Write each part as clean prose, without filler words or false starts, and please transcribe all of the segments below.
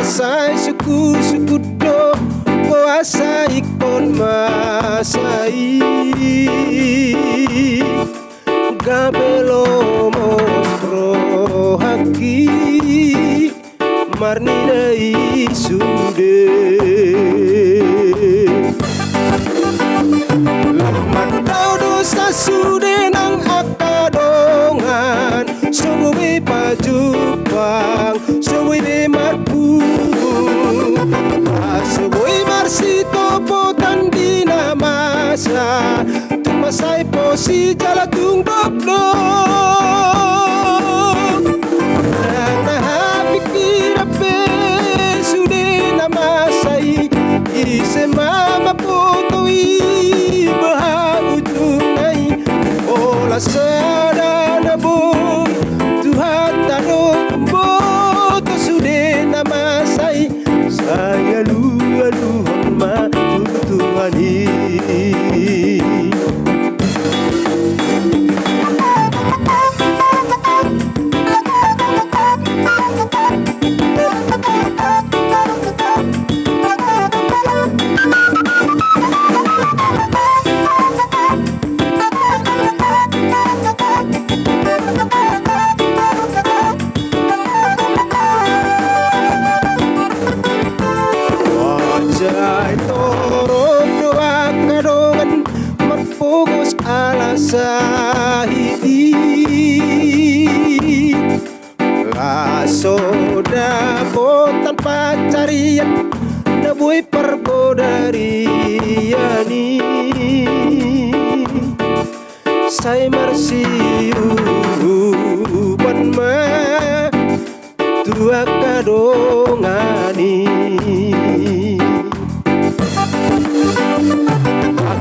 masai suku do puasa ikon masai gabelo mostro haki marni dai sude laman tau dosa sude nang akadongan suwi pajupang suwi de marpu suwi marsito potan dina masa tumasay po si jalatung doblo nahapikira pe sude na masay ise mama potoi bahautunay ola sada na boy Tuhan tanong boto sude na masay saya lu-aluhan matutuhani sahidi laso dabo tanpa carian dabui perbodariani saya marsiu panma tua kadongani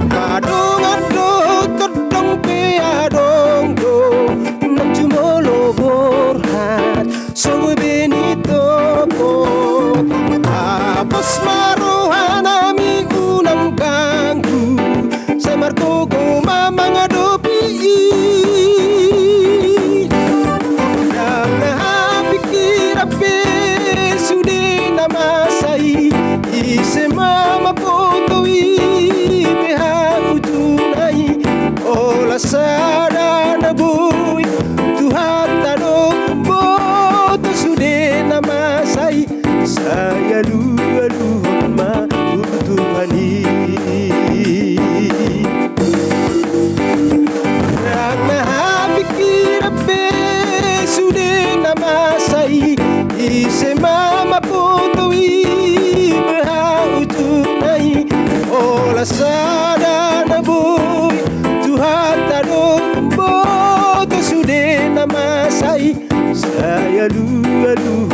kadongan do todong peadong do nang jumolo borhat suwi benito pot apos maruhan ami unang ganggu sa martugo mamang adopi yang napikir ape sude namasai ise mama potoi sada na boy Tuhan tanong boto sude na masay saya lu-aluhan matutuhani ang nahapikir ape sude na masay ise mama potoi bahautunay ola sada na boy Tuhan boto sude na masay saya lu-aluhan